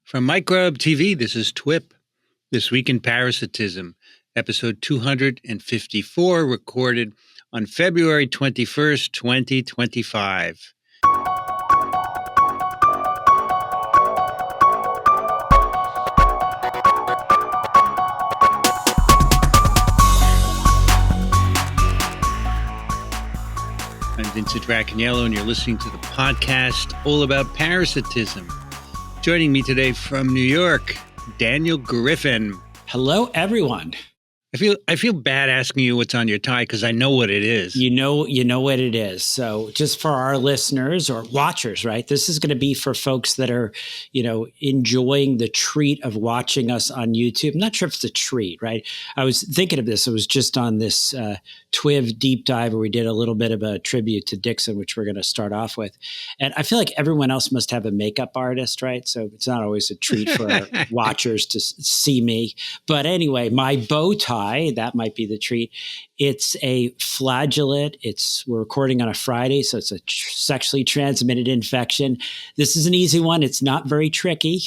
From Microbe TV, this is TWiP, This Week in Parasitism, episode 254, recorded on February 21st, 2025. I'm Vincent Racaniello, and you're listening to the podcast all about parasitism. Joining me today from New York, Daniel Griffin. Hello, everyone. I feel bad asking you what's on your tie because I know what it is. You know what it is. So just for our listeners or watchers, right? This is going to be for folks that are, enjoying the treat of watching us on YouTube. I'm not sure if it's a treat, right? I was thinking of this. It was just on this TWiP deep dive where we did a little bit of a tribute to Dixon, which we're going to start off with. And I feel like everyone else must have a makeup artist, right? So it's not always a treat for our watchers to see me. But anyway, my bow tie, that might be the treat. It's a flagellate. We're recording on a Friday, so it's a sexually transmitted infection. This is an easy one. It's not very tricky.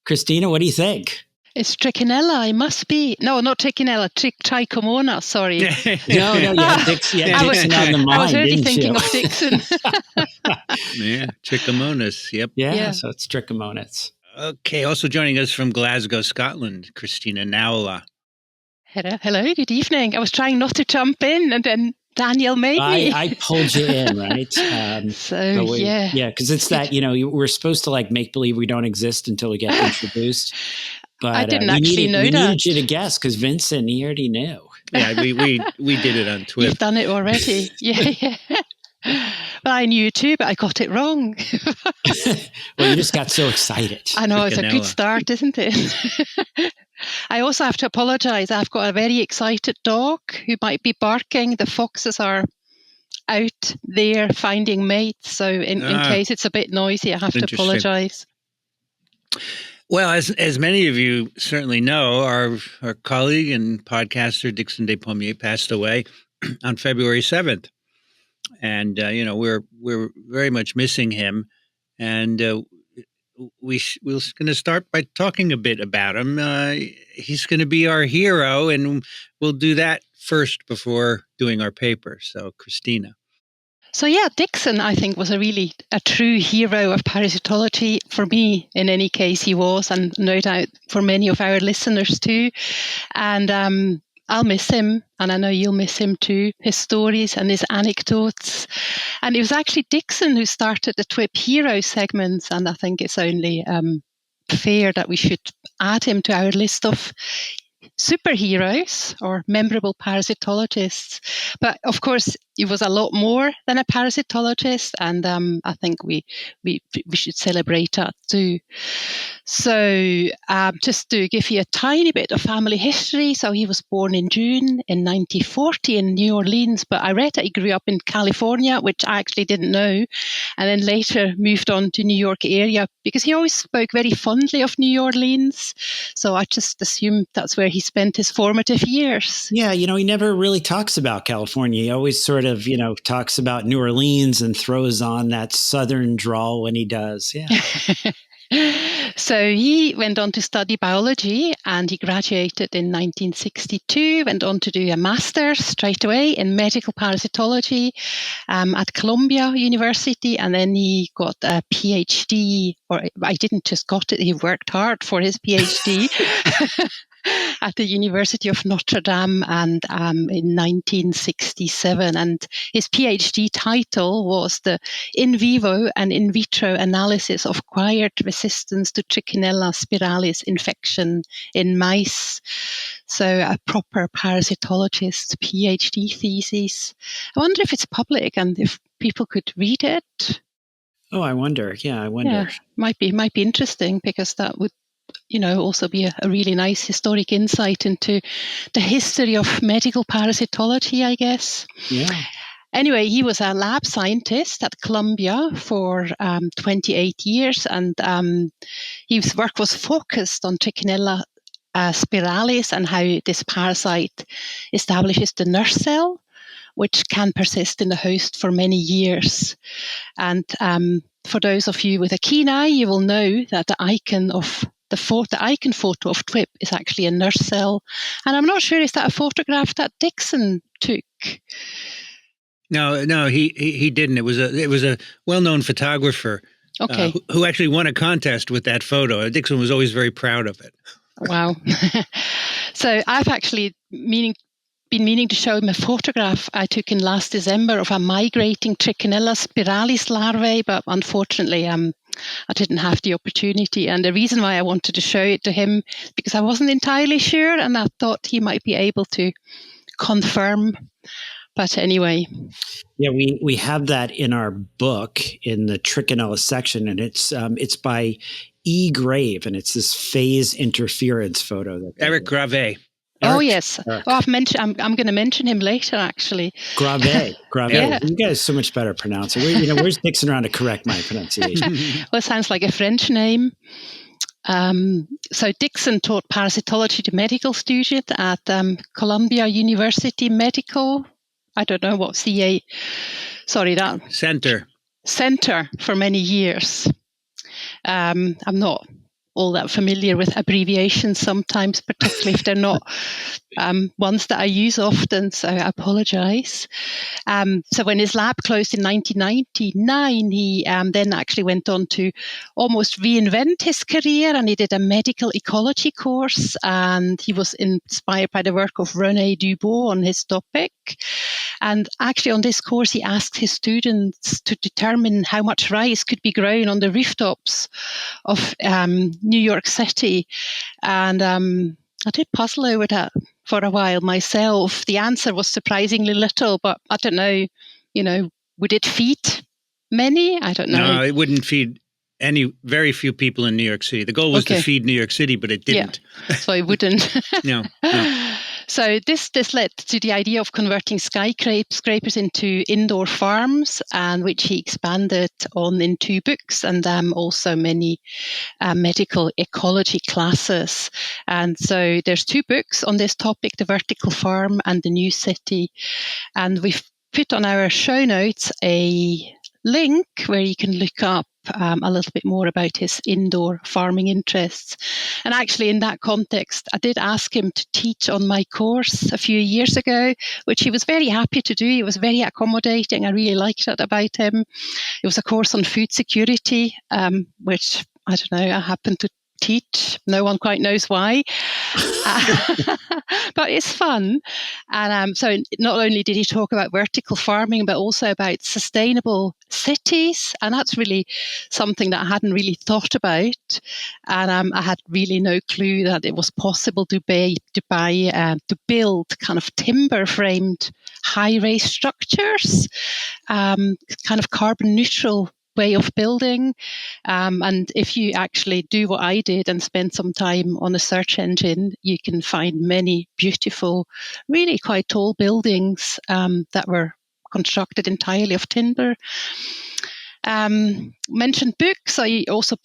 Christina, what do you think? It's trichinella. It must be. No, not trichinella. Trichomonas. Sorry. No. Dixon on the mind. I was already thinking of Dixon. Yeah, trichomonas. Yep. Yeah, so it's trichomonas. Okay. Also joining us from Glasgow, Scotland, Christina Nowla. Hello. Good evening. I was trying not to jump in, and then Daniel made me. I pulled you in, right? Yeah, because it's that we're supposed to make believe we don't exist until we get introduced. But I didn't actually know that. We needed you to guess because Vincent, he already knew. Yeah, we did it on TWiP. You've done it already. Yeah. Well, I knew too, but I got it wrong. Well, you just got so excited. I know, it's a good start, isn't it? I also have to apologize. I've got a very excited dog who might be barking. The foxes are out there finding mates. So in case it's a bit noisy, I have to apologize. Well, as many of you certainly know, our colleague and podcaster Dickson Despommier passed away on February 7th. And, we're very much missing him. And we're going to start by talking a bit about him. He's going to be our hero, and we'll do that first before doing our paper. So, Christina. So Dixon, I think, was a true hero of parasitology. For me, in any case, he was, and no doubt for many of our listeners too. And I'll miss him, and I know you'll miss him too, his stories and his anecdotes. And it was actually Dixon who started the TWiP Hero segments, and I think it's only fair that we should add him to our list of superheroes or memorable parasitologists. But of course, he was a lot more than a parasitologist, and I think we should celebrate that too. So just to give you a tiny bit of family history, so he was born in June in 1940 in New Orleans, but I read that he grew up in California, which I actually didn't know, and then later moved on to New York area because he always spoke very fondly of New Orleans. So I just assumed that's where he spent his formative years. Yeah, he never really talks about California. He always sort of, talks about New Orleans and throws on that Southern drawl when he does. Yeah. So he went on to study biology, and he graduated in 1962, went on to do a master's straight away in medical parasitology at Columbia University, and then he got a PhD, or I didn't just got it, he worked hard for his PhD. At the University of Notre Dame, and in 1967. And his PhD title was the in vivo and in vitro analysis of acquired resistance to Trichinella spiralis infection in mice. So a proper parasitologist PhD thesis. I wonder if it's public and if people could read it. Oh, I wonder. Yeah, I wonder. Yeah, might be interesting, because that would also be a really nice historic insight into the history of medical parasitology, I guess. Yeah. Anyway, he was a lab scientist at Columbia for 28 years, and his work was focused on Trichinella spiralis and how this parasite establishes the nurse cell, which can persist in the host for many years. And for those of you with a keen eye, you will know that the icon photo of TWiP is actually a nurse cell. And I'm not sure, is that a photograph that Dixon took? No, he didn't. It was a well-known photographer who actually won a contest with that photo. Dixon was always very proud of it. Wow. So I've actually been meaning to show him a photograph I took in last December of a migrating Trichinella spiralis larvae, but unfortunately I didn't have the opportunity. And the reason why I wanted to show it to him is because I wasn't entirely sure, and I thought he might be able to confirm. But anyway. Yeah, we have that in our book in the Trichinella section, and it's by E. Grave, and it's this phase interference photo. Eric Grave. Oh yes. Eric. Oh, I'm going to mention him later. Actually, Grave. Yeah. You guys are so much better pronouncing. Where's Dixon around to correct my pronunciation? Well, it sounds like a French name. So Dixon taught parasitology to medical students at Columbia University Medical. I don't know what Center for many years. I'm not all that familiar with abbreviations sometimes, particularly if they're not ones that I use often, so I apologize. So when his lab closed in 1999, he then actually went on to almost reinvent his career, and he did a medical ecology course, and he was inspired by the work of René Dubos on his topic. And actually on this course, he asked his students to determine how much rice could be grown on the rooftops of New York City. And I did puzzle over that for a while myself. The answer was surprisingly little, but I don't know, would it feed many? I don't know. No, it wouldn't feed very few people in New York City. The goal was to feed New York City, but it didn't. Yeah, so it wouldn't. No. So this led to the idea of converting skyscrapers into indoor farms, and which he expanded on in 2 books, and also many medical ecology classes. And so there's 2 books on this topic, The Vertical Farm and The New City. And we've put on our show notes a link where you can look up a little bit more about his indoor farming interests. And actually in that context, I did ask him to teach on my course a few years ago, which he was very happy to do. He was very accommodating. I really liked that about him. It was a course on food security, which, I don't know, I happened to teach. No one quite knows why. But it's fun. And so not only did he talk about vertical farming, but also about sustainable cities. And that's really something that I hadn't really thought about. And I had really no clue that it was possible to build kind of timber-framed high-rise structures, kind of carbon neutral way of building. And if you actually do what I did and spend some time on a search engine, you can find many beautiful, really quite tall buildings that were constructed entirely of timber. Mentioned books. I also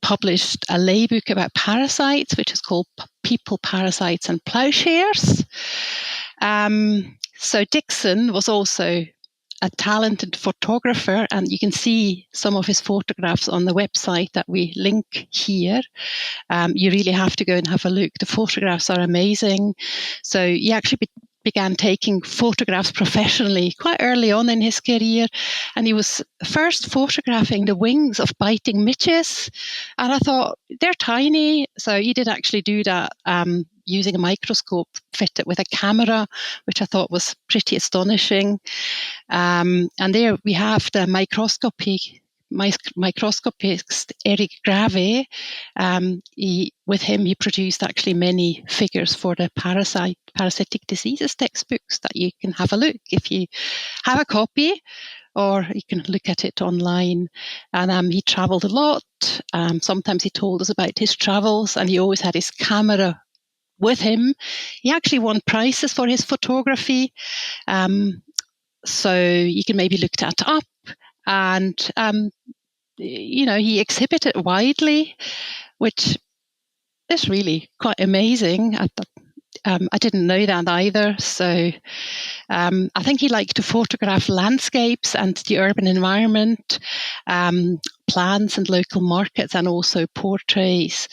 published a lay book about parasites, which is called People, Parasites and Plowshares. So Dixon was also a talented photographer, and you can see some of his photographs on the website that we link here. You really have to go and have a look. The photographs are amazing. So he actually began taking photographs professionally quite early on in his career, and he was first photographing the wings of biting midges, and I thought, they're tiny. So he did actually do that using a microscope fitted with a camera, which I thought was pretty astonishing. And there we have the microscopist Eric Grave. With him, he produced actually many figures for the parasitic diseases textbooks that you can have a look if you have a copy, or you can look at it online. And he traveled a lot. Sometimes he told us about his travels, and he always had his camera with him. He actually won prizes for his photography. So you can maybe look that up. And, he exhibited widely, which is really quite amazing. I didn't know that either. So I think he liked to photograph landscapes and the urban environment, plants and local markets, and also portraits.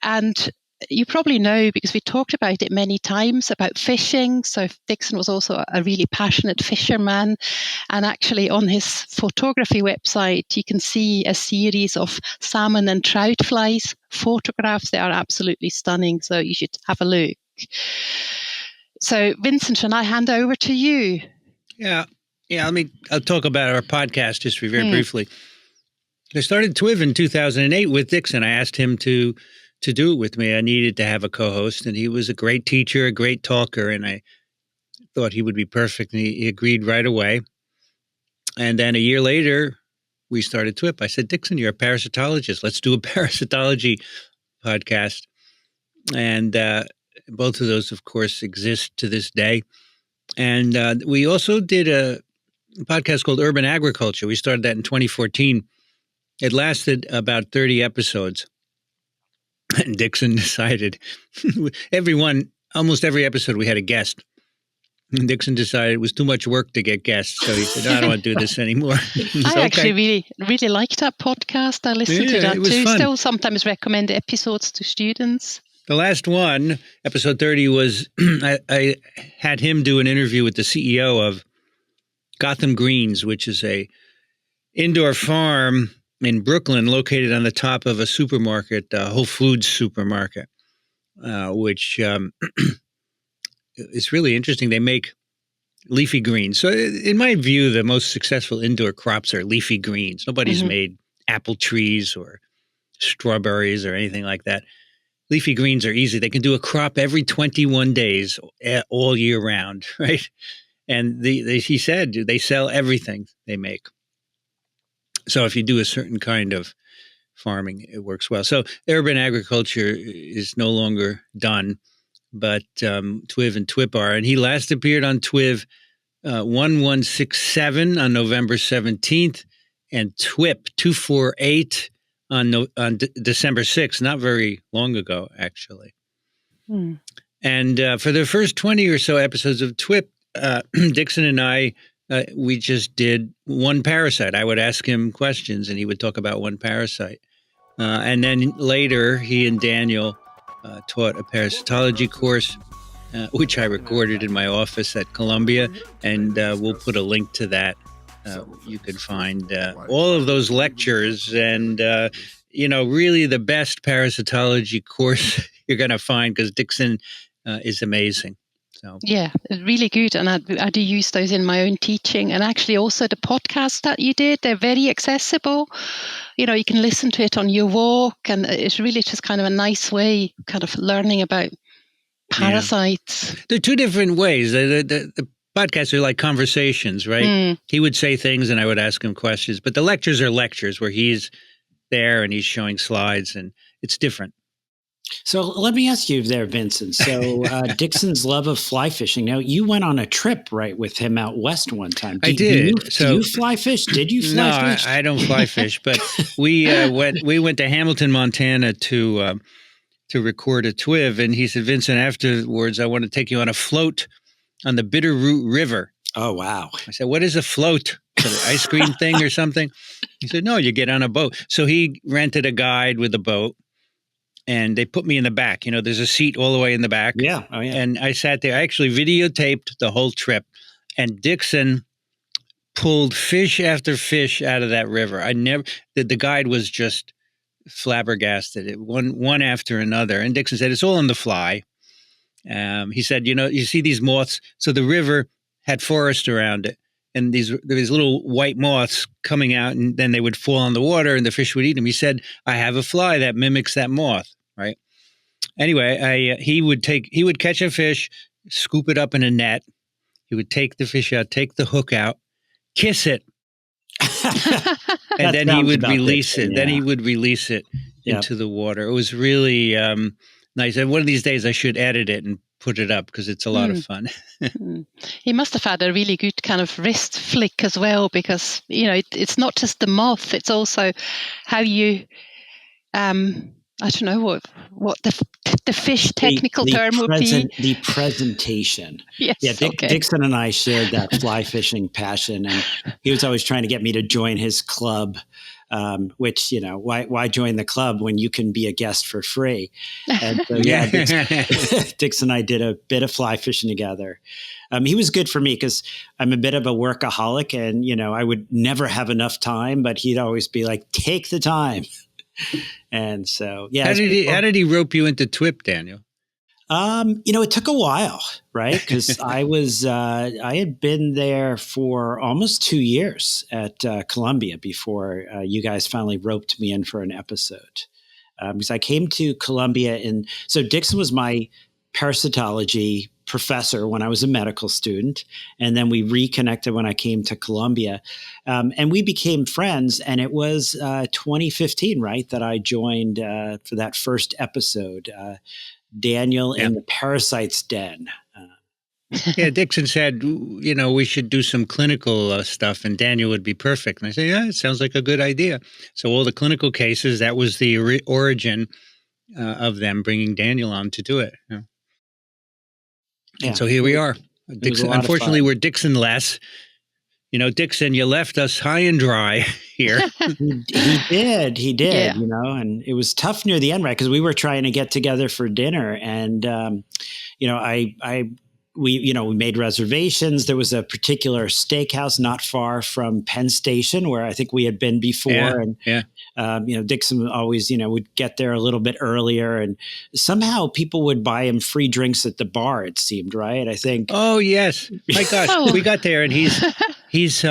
And you probably know, because we talked about it many times, about fishing. So Dixon was also a really passionate fisherman. And actually on his photography website, you can see a series of salmon and trout flies photographs. They are absolutely stunning. So you should have a look. So Vincent, shall I hand over to you? Yeah. I'll talk about our podcast history very briefly. I started TWiP in 2008 with Dixon. I asked him to do it with me. I needed to have a co-host, and he was a great teacher, a great talker, and I thought he would be perfect, and he agreed right away. And then a year later, we started TWiP. I said, Dixon, you're a parasitologist. Let's do a parasitology podcast. And both of those, of course, exist to this day. And we also did a podcast called Urban Agriculture. We started that in 2014. It lasted about 30 episodes. And Dixon decided, almost every episode we had a guest. And Dixon decided it was too much work to get guests. So he said, I don't want to do this anymore. I actually really liked that podcast. I listened to that too. Fun. Still sometimes recommend episodes to students. The last one, episode 30, was I had him do an interview with the CEO of Gotham Greens, which is a indoor farm in Brooklyn located on the top of a supermarket, Whole Foods supermarket, which is really interesting. They make leafy greens. So in my view, the most successful indoor crops are leafy greens. Nobody's made apple trees or strawberries or anything like that. Leafy greens are easy. They can do a crop every 21 days all year round, right? And he said they sell everything they make. So if you do a certain kind of farming, it works well. So urban agriculture is no longer done, but TWiP and TWiP are. And he last appeared on TWiP 1167 on November 17th, and TWiP 248 on December 6th, not very long ago, actually. And for the first 20 or so episodes of TWiP, Dixon and I, we just did one parasite. I would ask him questions, and he would talk about one parasite. And then later, he and Daniel taught a parasitology course, which I recorded in my office at Columbia, and we'll put a link to that. You can find all of those lectures and, really the best parasitology course you're going to find, because Dixon is amazing. So. Yeah, really good. And I do use those in my own teaching. And actually also the podcast that you did, they're very accessible. You can listen to it on your walk, and it's really just kind of a nice way kind of learning about parasites. There are two different ways. The podcasts are like conversations, right? He would say things and I would ask him questions. But the lectures are lectures where he's there and he's showing slides, and it's different. So let me ask you there, Vincent. So Dixon's love of fly fishing. Now, you went on a trip, right, with him out west one time. I did. Do you fly fish? Did you fly fish? No, I don't fly fish, but we went to Hamilton, Montana to record a TWiP, and he said, Vincent, afterwards, I want to take you on a float on the Bitterroot River. Oh, wow. I said, what is a float? Is it an ice cream thing or something? He said, no, you get on a boat. So he rented a guide with a boat. And they put me in the back. There's a seat all the way in the back. Yeah. Oh, yeah. And I sat there. I actually videotaped the whole trip. And Dixon pulled fish after fish out of that river. The guide was just flabbergasted. One after another. And Dixon said, it's all on the fly. He said, you see these moths. So the river had forest around it. And there was little white moths coming out, and then they would fall in the water and the fish would eat them. He said, I have a fly that mimics that moth, right? Anyway, he would catch a fish, scoop it up in a net. He would take the fish out, take the hook out, kiss it, and then he would release it. Then he would release it into the water. It was really nice. And one of these days I should edit it and put it up, because it's a lot of fun. He must have had a really good kind of wrist flick as well, because it's not just the moth, it's also how you I don't know what the the fish technical term would be? The presentation. Yes. Yeah, Okay. Dixon and I shared that fly fishing passion, and he was always trying to get me to join his club. Which, why join the club when you can be a guest for free? And so, Dixon and I did a bit of fly fishing together. He was good for me because I'm a bit of a workaholic, and, I would never have enough time, but he'd always be like, take the time. And so, yeah. How did he rope you into TWiP, Daniel? It took a while, right? Because I had been there for almost 2 years at Columbia before you guys finally roped me in for an episode. Because I came to Columbia so Dixon was my parasitology professor when I was a medical student. And then we reconnected when I came to Columbia. And we became friends. And it was 2015, right, that I joined for that first episode. Daniel in the parasite's den. Dixon said, we should do some clinical stuff, and Daniel would be perfect. And I said, yeah, it sounds like a good idea. So all the clinical cases, that was the origin of them bringing Daniel on to do it. Yeah. And so here we are. Dixon, unfortunately, we're Dixon-less. Dixon, you left us high and dry here. He did, and it was tough near the end, right? Because we were trying to get together for dinner, and, we made reservations. There was a particular steakhouse not far from Penn Station where I think we had been before. Dixon always, would get there a little bit earlier, and somehow people would buy him free drinks at the bar, it seemed, right? I think. Oh, yes. My gosh. We got there and he's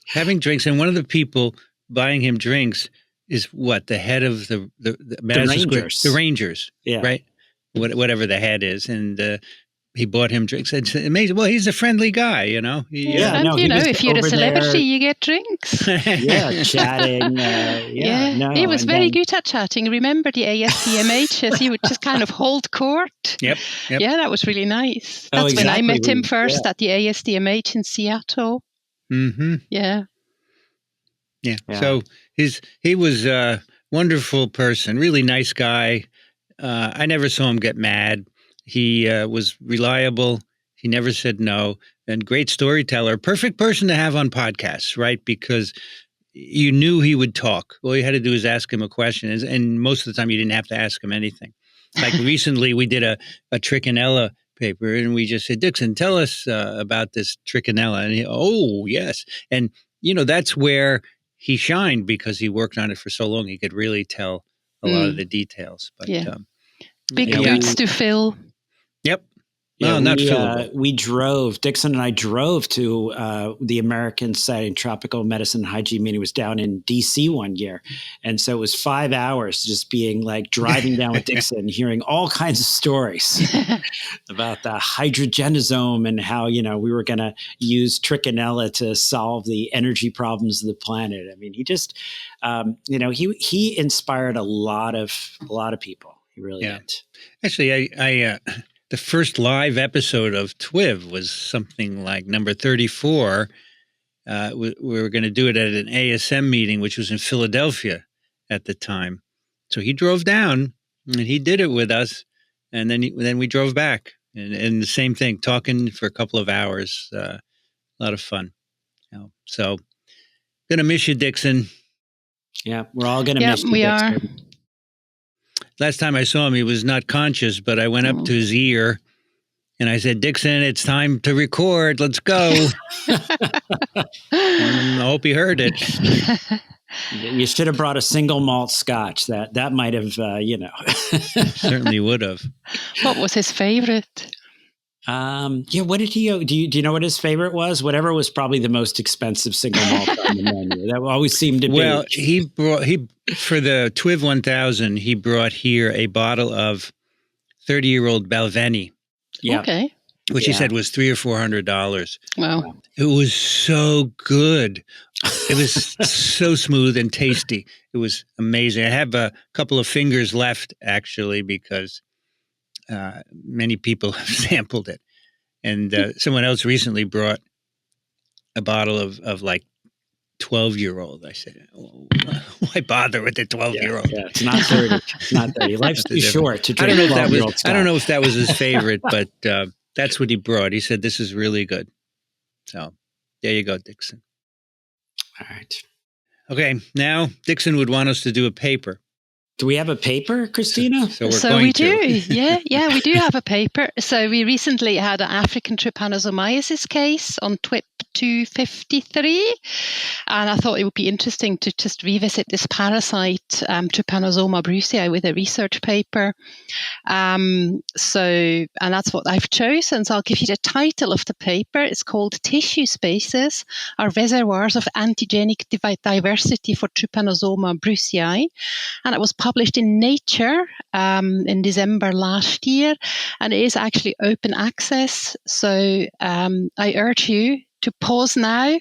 having drinks, and one of the people buying him drinks is the head of the Rangers. The Rangers, right? Whatever the head is, and he bought him drinks. It's amazing. Well, he's a friendly guy, if you're a celebrity, you get drinks. Chatting. He was very good at chatting. Remember the ASTMHs? He would just kind of hold court. Yep. Yeah, that was really nice. That's when I met him first at the ASTMH in Seattle. Mm-hmm. Yeah. So he was a wonderful person, really nice guy. I never saw him get mad. He was reliable. He never said no. And great storyteller. Perfect person to have on podcasts, right? Because you knew he would talk. All you had to do is ask him a question. And most of the time, you didn't have to ask him anything. Like recently, we did a trichinella paper, and we just said, Dixon, tell us about this trichinella. And yes. And, that's where he shined because he worked on it for so long. He could really tell a lot of the details. But big boots to fill. Yep. We drove, Dixon and I drove to the American Society of Tropical Medicine and Hygiene meeting. It was down in DC one year. And so it was 5 hours just being like driving down with Dixon, hearing all kinds of stories about the hydrogenosome and how, we were going to use trichinella to solve the energy problems of the planet. I mean, he just, he inspired a lot of people. He really did. Actually, I the first live episode of TWiP was something like number 34. We were going to do it at an ASM meeting, which was in Philadelphia at the time. So he drove down and he did it with us. And then we drove back and the same thing, talking for a couple of hours. A lot of fun. So going to miss you, Dixon. Yeah, we're all going to miss you, Dixon. Are. Last time I saw him, he was not conscious, but I went up to his ear and I said, Dixon, it's time to record. Let's go. I hope he heard it. You should have brought a single malt scotch. That might have, Certainly would have. What was his favorite? What did he? Do you know what his favorite was? Whatever was probably the most expensive single malt on the menu. That always seemed to be. Well, he for the TWiP 1000, he brought here a bottle of 30-year-old Balvenie. Yeah. Okay. Which he said was $300 or $400. Wow. It was so good. It was so smooth and tasty. It was amazing. I have a couple of fingers left, actually, because many people have sampled it. And someone else recently brought a bottle of like 12-year-old. I said, why bother with the 12-year-old? Yeah, it's not 30. It's not 30. Life's too short to drink 12-year-old Scott. I don't know if that was his favorite, but that's what he brought. He said, this is really good. So there you go, Dixon. All right. Okay, now Dixon would want us to do a paper. Do we have a paper, Christina? So we do. Yeah, we do have a paper. So we recently had an African trypanosomiasis case on TWiP 253. And I thought it would be interesting to just revisit this parasite, Trypanosoma brucei, with a research paper. And that's what I've chosen. So I'll give you the title of the paper. It's called Tissue Spaces are Reservoirs of Antigenic Diversity for Trypanosoma brucei. And it was published in Nature in December last year, and it is actually open access. So I urge you to pause now,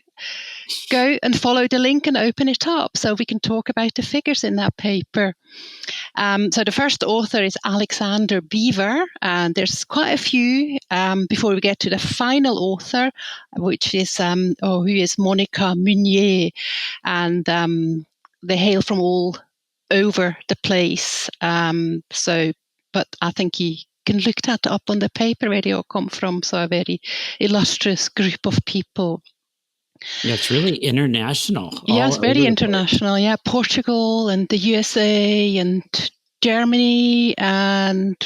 go and follow the link and open it up so we can talk about the figures in that paper. So the first author is Alexander Beaver, and there's quite a few before we get to the final author, which is who is Monica Munier, and they hail from all over the place. But I think you can look that up on the paper where they all come from. So a very illustrious group of people. Yeah, it's really international. Yeah, it's very international. Yeah, Portugal and the USA and Germany and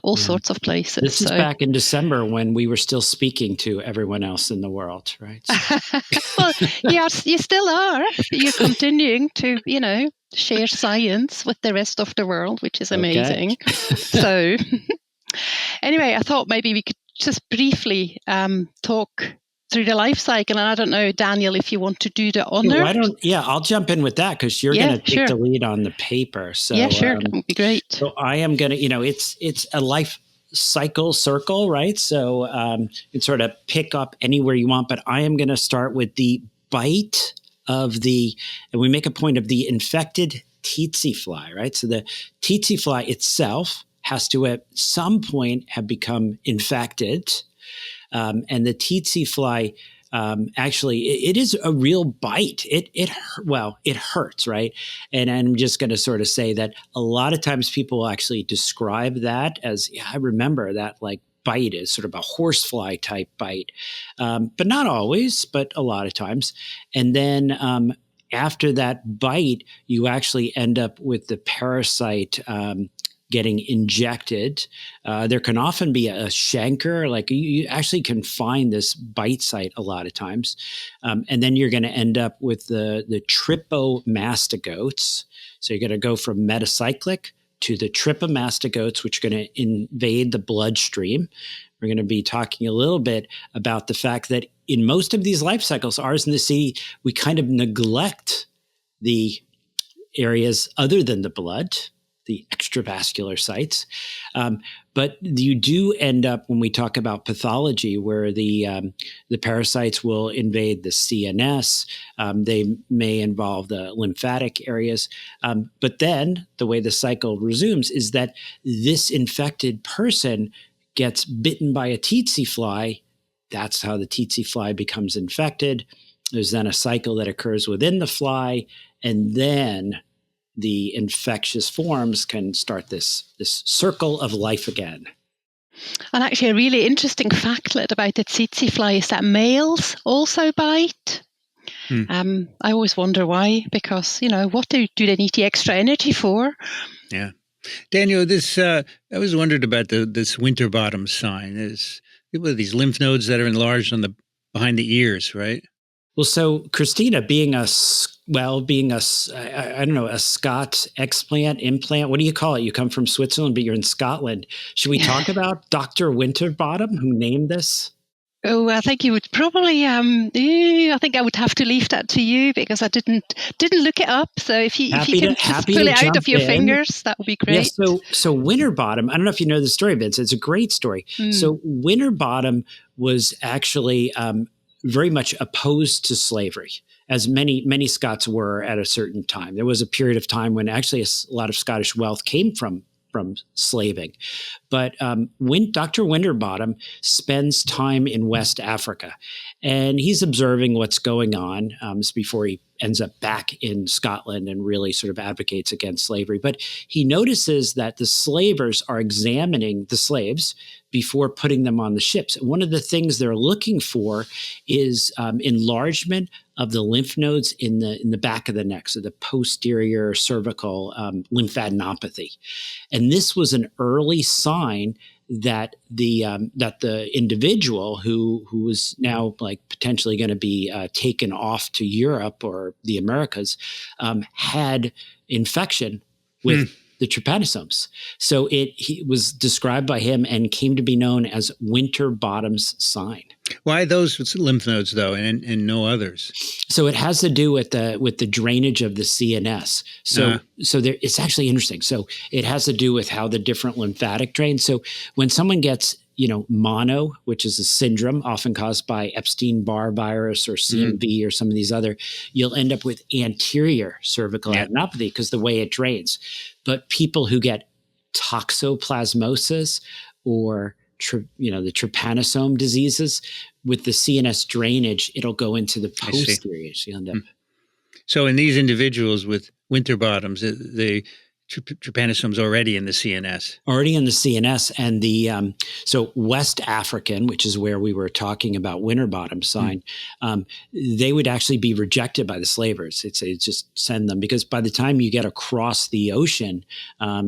all sorts of places. This is back in December when we were still speaking to everyone else in the world, right? So. Well, yes, you still are. You're continuing to, share science with the rest of the world, which is amazing. Okay. So anyway, I thought maybe we could just briefly talk through the life cycle. And I don't know, Daniel, if you want to do the honor. I'll jump in with that because you're going to take the lead on the paper. So yeah, sure, that would be great. So I am going to, it's a life cycle circle, right? So you can sort of pick up anywhere you want, but I am going to start with the bite of and we make a point of the infected tsetse fly, right? So the tsetse fly itself has to at some point have become infected. And the tsetse fly, actually, it is a real bite. It hurts, right? And I'm just going to sort of say that a lot of times people actually describe that as, I remember that like bite is sort of a horsefly type bite, but not always, but a lot of times. And then after that bite, you actually end up with the parasite getting injected. There can often be a chancre, like you actually can find this bite site a lot of times. And then you're going to end up with the trypomastogotes. So you're going to go from metacyclic to the trypomastogotes, which are going to invade the bloodstream. We're going to be talking a little bit about the fact that in most of these life cycles, ours in the sea, we kind of neglect the areas other than the blood, the extravascular sites. But you do end up, when we talk about pathology, where the parasites will invade the CNS. They may involve the lymphatic areas. But then the way the cycle resumes is that this infected person gets bitten by a tsetse fly. That's how the tsetse fly becomes infected. There's then a cycle that occurs within the fly, and then the infectious forms can start this circle of life again. And actually, a really interesting factlet about the tsetse fly is that males also bite. I always wonder why, because, what do they need the extra energy for? Yeah. Daniel, I always wondered about this winter bottom sign. There's these lymph nodes that are enlarged behind the ears, right? Well, so Christina, being a Scott implant, what do you call it? You come from Switzerland, but you're in Scotland. Should we talk about Dr. Winterbottom, who named this? Oh, I think you would probably. I think I would have to leave that to you because I didn't look it up. So if you can just pull it out of your fingers, that would be great. Yeah, so Winterbottom, I don't know if you know the story, Vince. It's a great story. So Winterbottom was actually very much opposed to slavery, as many Scots were at a certain time. There was a period of time when actually a lot of Scottish wealth came from from slaving. But Dr. Winterbottom spends time in West Africa, and he's observing what's going on before he ends up back in Scotland and really sort of advocates against slavery. But he notices that the slavers are examining the slaves before putting them on the ships. And one of the things they're looking for is enlargement of the lymph nodes in the back of the neck, so the posterior cervical lymphadenopathy. And this was an early sign that the individual who was now like potentially going to be taken off to Europe or the Americas had infection with the trypanosomes. So it was described by him and came to be known as Winterbottom's sign. Why those lymph nodes though, and no others? So it has to do with the drainage of the CNS. So it's actually interesting. So it has to do with how the different lymphatic drains. So when someone gets mono, which is a syndrome often caused by Epstein-Barr virus or CMV or some of these other, you'll end up with anterior cervical adenopathy because the way it drains. But people who get toxoplasmosis or the trypanosome diseases with the CNS drainage, it'll go into the posterior. So you'll end up. So in these individuals with Winterbottoms, the trypanosomes already in the CNS. Already in the CNS. And the so West African, which is where we were talking about Winterbottom sign, they would actually be rejected by the slavers. It's just send them, because by the time you get across the ocean,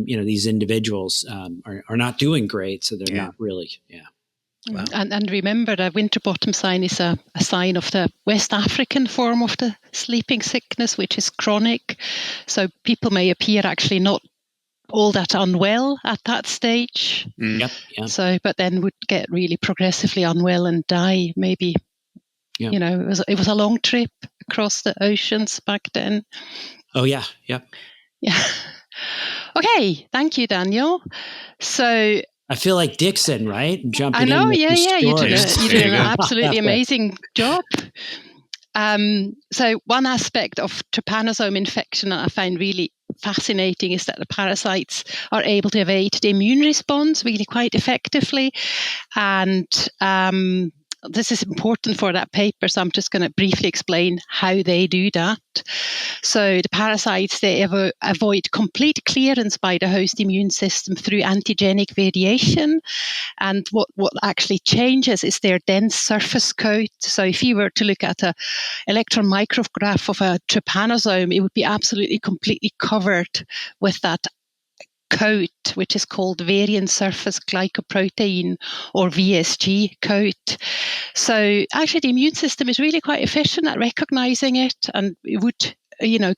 these individuals are not doing great. So they're not really, Wow. And remember, the Winterbottom sign is a sign of the West African form of the sleeping sickness, which is chronic. So people may appear actually not all that unwell at that stage. Yep. So, but then would get really progressively unwell and die. Maybe, it was a long trip across the oceans back then. Oh yeah. Yep. Yeah. Okay. Thank you, Daniel. So. I feel like Dixon, right? Jumping in. I know, with you did an go. absolutely amazing job. So one aspect of trypanosome infection that I find really fascinating is that the parasites are able to evade the immune response really quite effectively. And this is important for that paper, so I'm just going to briefly explain how they do that. So the parasites, they avoid complete clearance by the host immune system through antigenic variation. And what actually changes is their dense surface coat. So if you were to look at an electron micrograph of a trypanosome, it would be absolutely completely covered with that coat, which is called variant surface glycoprotein, or VSG coat. So actually the immune system is really quite efficient at recognizing it, and it would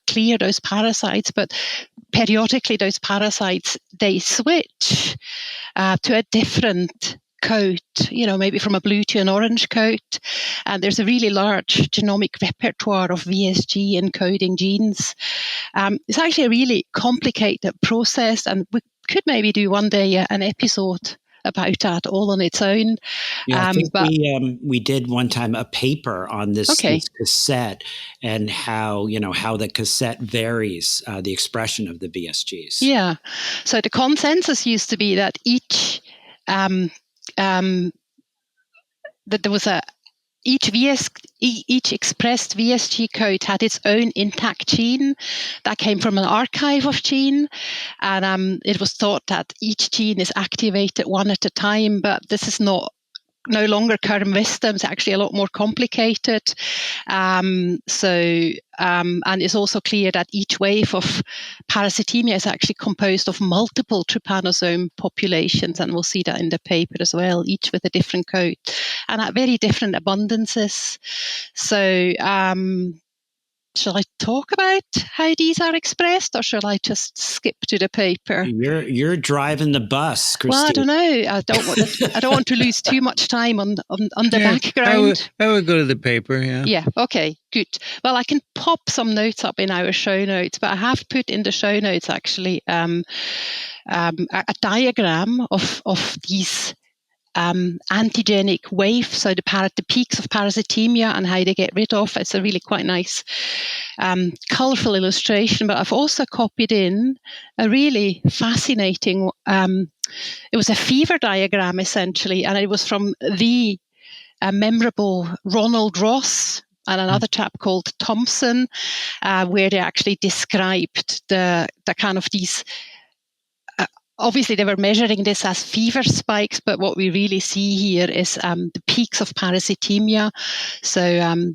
clear those parasites, but periodically those parasites, they switch to a different coat, maybe from a blue to an orange coat. And there's a really large genomic repertoire of VSG encoding genes. It's actually a really complicated process, and we could maybe do one day an episode about that all on its own. Yeah, I think we did one time a paper on this cassette and how the cassette varies the expression of the VSGs. Yeah. So the consensus used to be that each each expressed VSG code had its own intact gene that came from an archive of gene, and it was thought that each gene is activated one at a time, but this is no longer current wisdom. It's actually a lot more complicated. And it's also clear that each wave of parasitemia is actually composed of multiple trypanosome populations, and we'll see that in the paper as well, each with a different code and at very different abundances. So shall I talk about how these are expressed, or shall I just skip to the paper? You're driving the bus, Christine. Well, I don't know. I don't want to lose too much time on the background. I would go to the paper. Yeah. Yeah. Okay. Good. Well, I can pop some notes up in our show notes, but I have put in the show notes actually a diagram of these antigenic wave, so the peaks of parasitemia and how they get rid of. It's a really quite nice, colourful illustration. But I've also copied in a really fascinating, it was a fever diagram essentially, and it was from the memorable Ronald Ross and another chap called Thompson, where they actually described the kind of these. Obviously, they were measuring this as fever spikes, but what we really see here is the peaks of parasitemia. So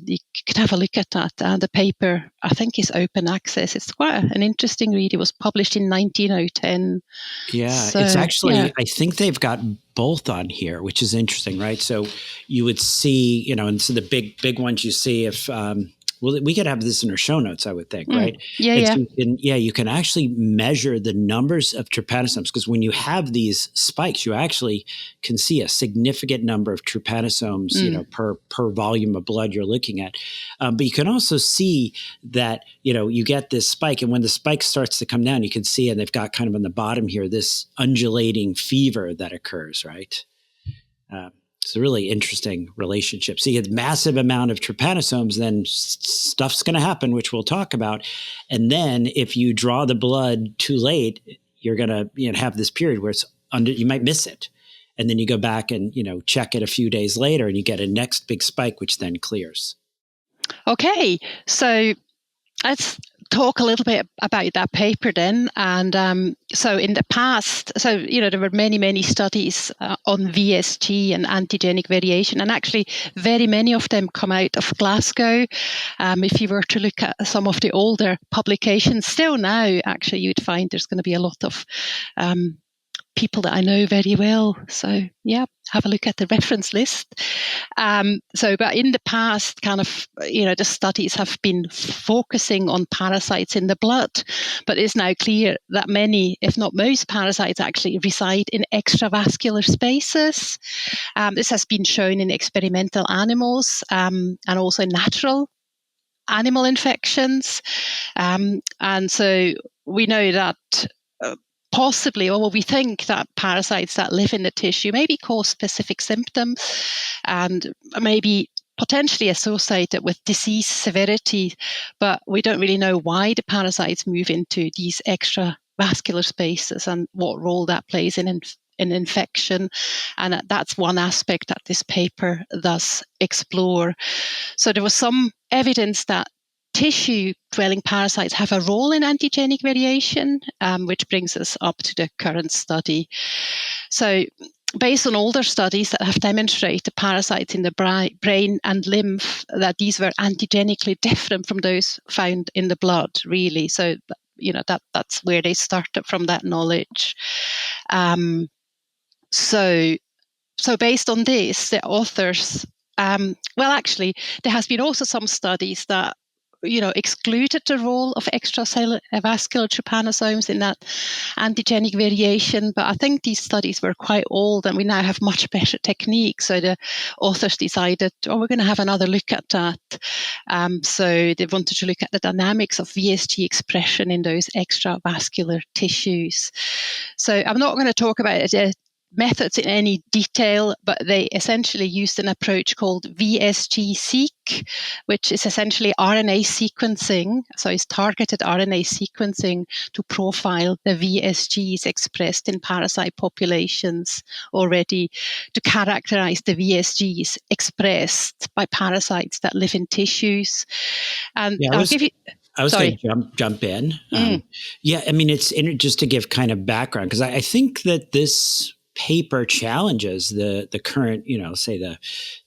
you could have a look at that. The paper, I think, is open access. It's quite an interesting read. It was published in 1910. Yeah, so, it's actually, I think they've got both on here, which is interesting, right? So you would see, and so the big ones you see if... well, we could have this in our show notes, I would think, right? Yeah. So you can actually measure the numbers of trypanosomes, because when you have these spikes, you actually can see a significant number of trypanosomes, per volume of blood you're looking at. But you can also see that, you get this spike, and when the spike starts to come down, you can see, and they've got kind of on the bottom here, this undulating fever that occurs, right? It's a really interesting relationship. So you get massive amount of trypanosomes, then stuff's going to happen, which we'll talk about. And then if you draw the blood too late, you're going to have this period where it's you might miss it. And then you go back and, check it a few days later and you get a next big spike, which then clears. Okay. So let's talk a little bit about that paper then. And so in the past, there were many studies on VSG and antigenic variation, and actually very many of them come out of Glasgow. If you were to look at some of the older publications, still now, actually, you'd find there's going to be a lot of people that I know very well. So yeah, have a look at the reference list. But in the past, kind of, the studies have been focusing on parasites in the blood, but it's now clear that many, if not most, parasites actually reside in extravascular spaces. This has been shown in experimental animals and also in natural animal infections. And so we know that possibly, or we think that parasites that live in the tissue maybe cause specific symptoms and maybe potentially associated with disease severity, but we don't really know why the parasites move into these extravascular spaces and what role that plays in infection. And that's one aspect that this paper does explore. So there was some evidence that tissue-dwelling parasites have a role in antigenic variation, which brings us up to the current study. So based on older studies that have demonstrated parasites in the brain and lymph, that these were antigenically different from those found in the blood, really. So, that's where they started from, that knowledge. So based on this, the authors, actually, there has been also some studies that excluded the role of extracellular vascular trypanosomes in that antigenic variation. But I think these studies were quite old and we now have much better techniques. So the authors decided, we're going to have another look at that. So they wanted to look at the dynamics of VSG expression in those extravascular tissues. So I'm not going to talk about it methods in any detail, but they essentially used an approach called VSG-seq, which is essentially RNA sequencing. So it's targeted RNA sequencing to profile the VSGs expressed in parasite populations already, to characterize the VSGs expressed by parasites that live in tissues. And I was going to jump in. It's just to give kind of background, because I think that this paper challenges the current, say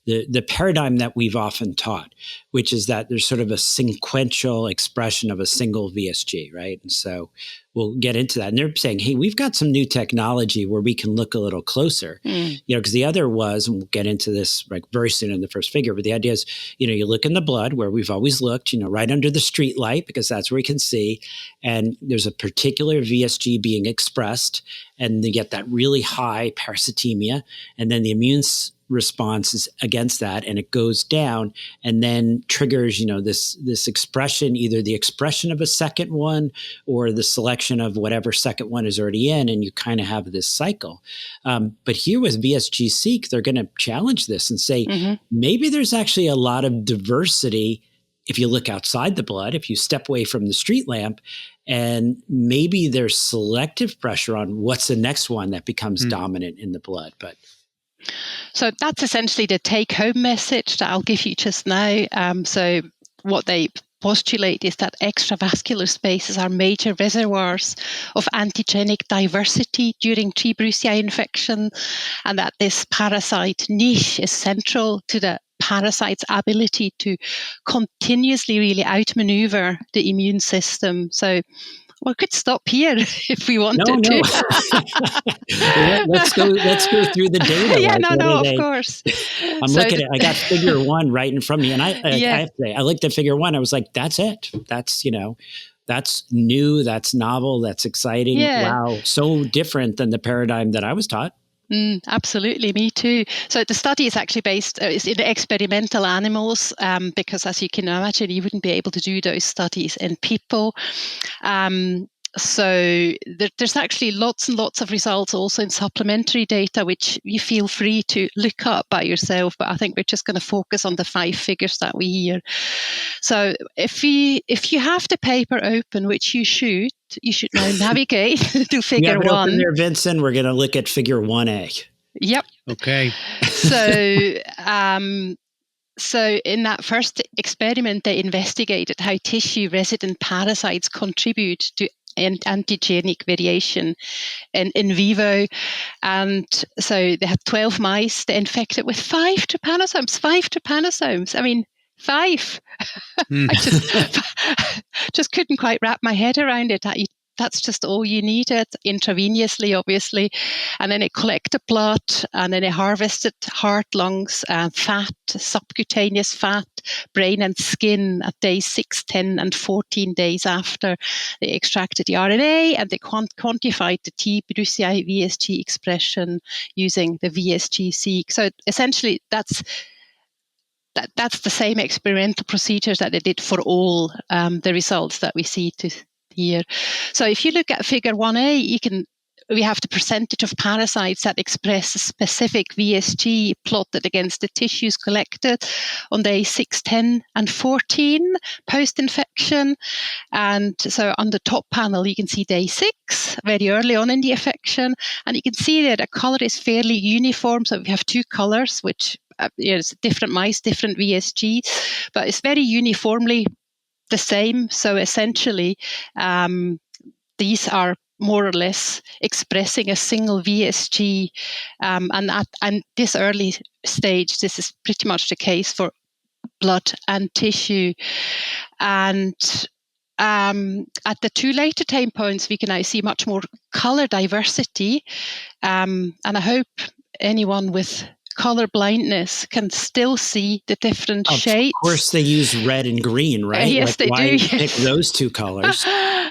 the paradigm that we've often taught, which is that there's sort of a sequential expression of a single VSG, right? And so we'll get into that. And they're saying, hey, we've got some new technology where we can look a little closer, because the other was, and we'll get into this like very soon in the first figure, but the idea is, you look in the blood where we've always looked, right under the street light, because that's where we can see, and there's a particular VSG being expressed, and they get that really high parasitemia, and then the immune response is against that, and it goes down, and then triggers, this expression, either the expression of a second one or the selection of whatever second one is already in, and you kind of have this cycle. But here with VSG-Seq, they're going to challenge this and say, maybe there's actually a lot of diversity if you look outside the blood, if you step away from the street lamp, and maybe there's selective pressure on what's the next one that becomes dominant in the blood. So that's essentially the take-home message that I'll give you just now. So what they postulate is that extravascular spaces are major reservoirs of antigenic diversity during T. brucei infection, and that this parasite niche is central to the parasite's ability to continuously really outmaneuver the immune system. So we could stop here if we wanted to. let's go through the data. Yeah, of course. I'm looking at, I got figure 1 right in front of me, and I have to say, I looked at figure 1. I was like, that's it. That's, that's new, that's novel, that's exciting. Yeah. Wow, so different than the paradigm that I was taught. Absolutely, me too. So the study is actually based is in experimental animals, because as you can imagine, you wouldn't be able to do those studies in people. So there's actually lots and lots of results also in supplementary data, which you feel free to look up by yourself. But I think we're just going to focus on the 5 figures that we hear. So if you have the paper open, which you should now navigate to figure 1. Open there, Vincent. We're going to look at figure 1A. Yep. Okay. So in that first experiment, they investigated how tissue-resident parasites contribute to antigenic variation in vivo. And so they had 12 mice. They infected with 5 trypanosomes. 5 trypanosomes. I mean, 5. I just couldn't quite wrap my head around it. That's just all you needed, intravenously, obviously. And then it collected blood, and then it harvested heart, lungs, fat, subcutaneous fat, brain and skin at days 6, 10, and 14 days after. They extracted the RNA, and they quantified the T. brucei VSG expression using the VSG-Seq. So essentially, that's the same experimental procedures that they did for all the results that we see here. So if you look at figure 1A, we have the percentage of parasites that express a specific VSG plotted against the tissues collected on day 6, 10, and 14 post-infection. And so on the top panel, you can see day 6, very early on in the infection. And you can see that the color is fairly uniform. So we have 2 colors, which it's different mice, different VSG, but it's very uniformly the same. So essentially, these are more or less expressing a single VSG. And this early stage, this is pretty much the case for blood and tissue. And at the 2 later time points, we can now see much more color diversity. And I hope anyone with color blindness can still see the different shades. Of course, they use red and green, right? Yes, they do. Pick those 2 colors.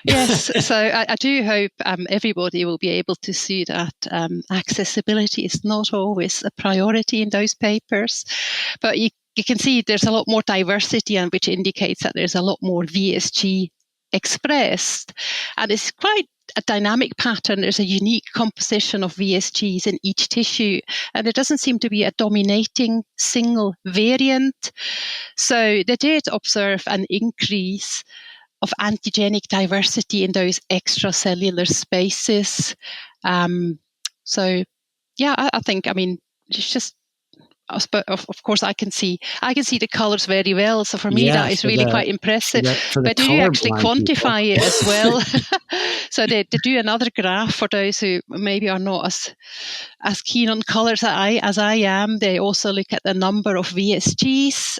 Yes, so I do hope everybody will be able to see that accessibility is not always a priority in those papers, but you can see there's a lot more diversity, and which indicates that there's a lot more VSG expressed, and it's quite a dynamic pattern. There's a unique composition of VSGs in each tissue, and there doesn't seem to be a dominating single variant. So they did observe an increase of antigenic diversity in those extracellular spaces. So, yeah, I think, it's just, of course, I can see the colors very well. So for me, that is really quite impressive. But do you actually quantify it as well? So they do another graph for those who maybe are not as keen on colors as I am. They also look at the number of VSGs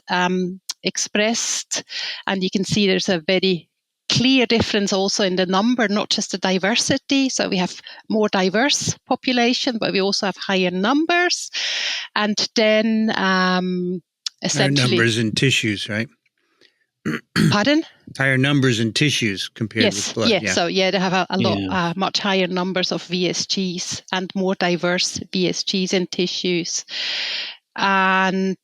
expressed, and you can see there's a very clear difference also in the number, not just the diversity. So we have more diverse population, but we also have higher numbers. And then essentially... Higher numbers in tissues, right? Pardon? Higher numbers in tissues compared with blood. Yeah. So they have a lot, much higher numbers of VSGs and more diverse VSGs in tissues. And